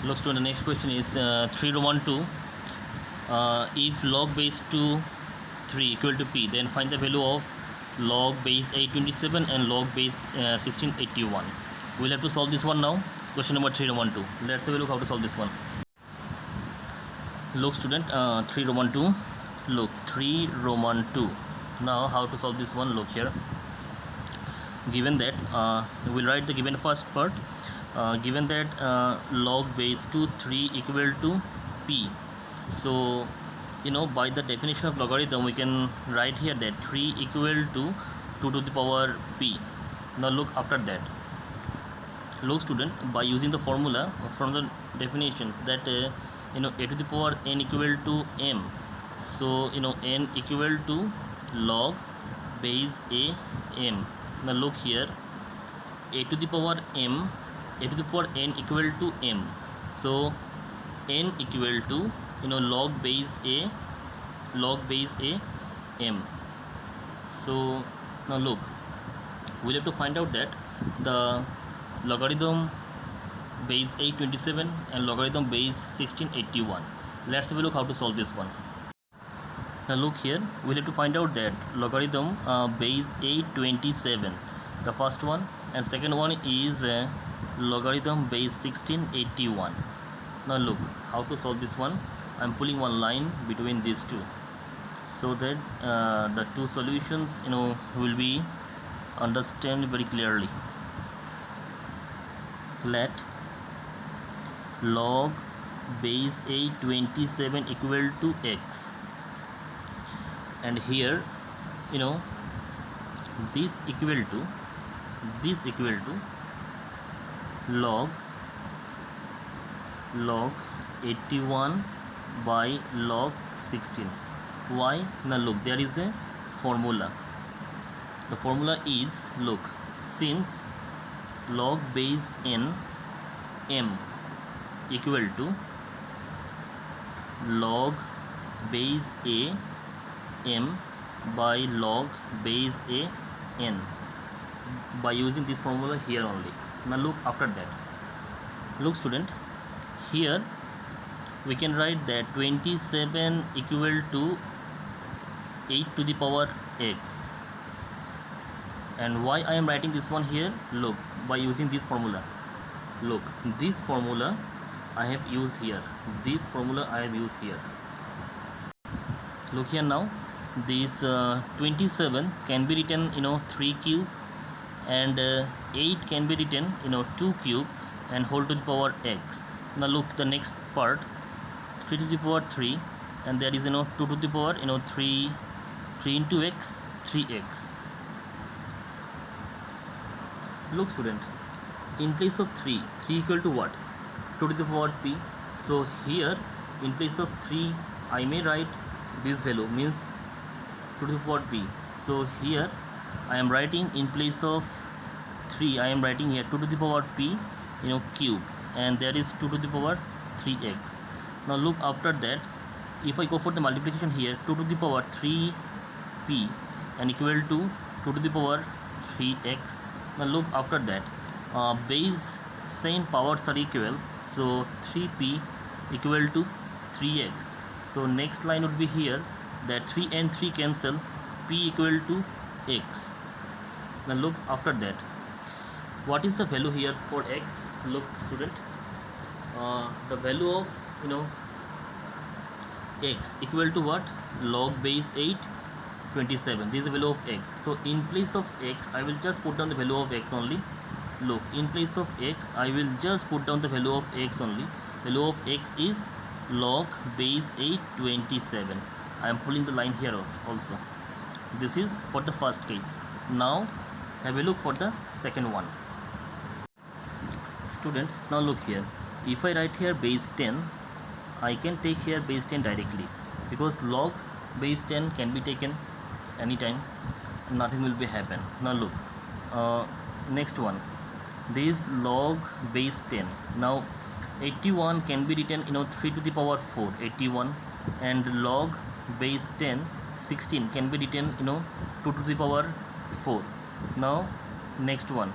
Looks to the next question is 3 Roman 2. If log base 2 3 equal to p, then find the value of log base 827 and log base 1681. We'll have to solve this one now. Question number 3 Roman 2. Let's have a look how to solve this one. Look student, 3 Roman 2. Look, 3 Roman 2. Now how to solve this one? Look here. Given that we'll write the given first part. Given that log base 2 3 equal to p, so by the definition of logarithm we can write here that 3 equal to 2 to the power p. Now look after that. Look student, by using the formula from the definitions that a to the power n equal to m, so n equal to log base a m. Now look here, a to the power m, a to the power n equal to m, so n equal to log base a m. So now look, we'll have to find out that the logarithm base 827 and logarithm base 1681. Let's have a look how to solve this one. Now look here, we'll have to find out that logarithm base 827, the first one, and second one is logarithm base 1681. Now look how to solve this one. I'm pulling one line between these two so that the two solutions will be understand very clearly. Let log base 827 equal to x, and here this equal to log 81 by log 16. Why? Now look, there is a formula. The formula is, look, since log base n m equal to log base a m by log base a n, by using this formula here only. Now look after that. Look student, here we can write that 27 equal to 8 to the power x. And why I am writing this one here? Look, by using this formula. Look, this formula I have used here. This formula I have used here. Look here now. This 27 can be written 3 cube, and 8 can be written 2 cube and whole to the power x. Now look, the next part, 3 to the power 3, and there is 2 to the power 3 into x, 3x. Look student, in place of 3 equal to what? 2 to the power p. So here in place of 3 I may write this value, means 2 to the power p. So here I am writing in place of 3, I am writing here 2 to the power p cube, and there is 2 to the power 3x. Now look after that, if I go for the multiplication here, 2 to the power 3p and equal to 2 to the power 3x. Now look after that, base same powers are equal, so 3p equal to 3x. So next line would be here that 3 and 3 cancel, p equal to x. Now look after that, what is the value here for x? Look student, the value of x equal to what? Log base 827. This is the value of x. So in place of x I will just put down the value of x only. Look, in place of x I will just put down the value of x only. Value of x is log base 827. I am pulling the line here also. This is for the first case. Now have a look for the second one. Students, now look here, if I write here base 10, I can take here base 10 directly, because log base 10 can be taken anytime, nothing will be happen. Now look, next one, this log base 10. Now 81 can be written 3 to the power 4, 81, and log base 10 16 can be written 2 to the power 4. Now next one,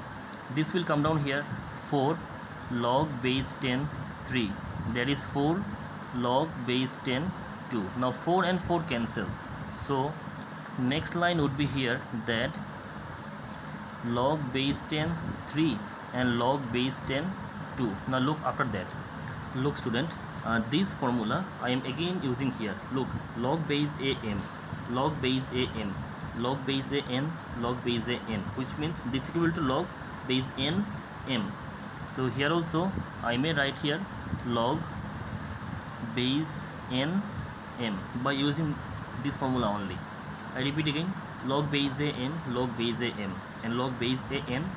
this will come down here 4 log base 10 3, that is 4 log base 10 2. Now 4 and 4 cancel, so next line would be here that log base 10 3 and log base 10 2. Now look after that. Look student, this formula I am again using here. Look, log base a m, log base a m, log base a n, log base a n, which means this equal to log base n m. So here also I may write here log base n m by using this formula only. I repeat again, log base a m, log base a m, and log base a n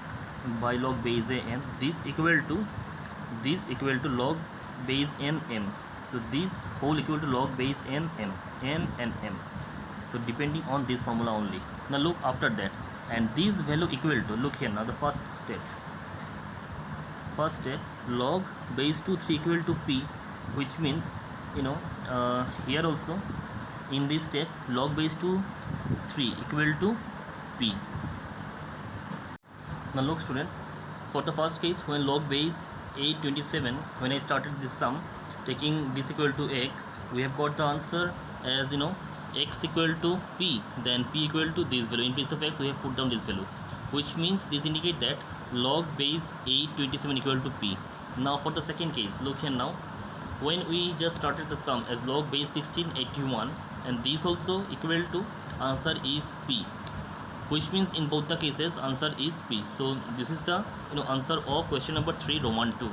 by log base a n. This equal to log base n m. So this whole equal to log base n m, n and m. So depending on this formula only. Now look after that, and this value equal to, look here now, the first step log base 2 3 equal to p, which means here also in this step log base 2 3 equal to p. Now look student, for the first case when log base 827, when I started this sum taking this equal to x, we have got the answer as x equal to p, then p equal to this value. In place of x we have put down this value, which means this indicate that log base 827 equal to p. Now for the second case, look here now, when we just started the sum as log base 1681, and this also equal to answer is p, which means in both the cases answer is p. So this is the answer of question number 3 Roman 2.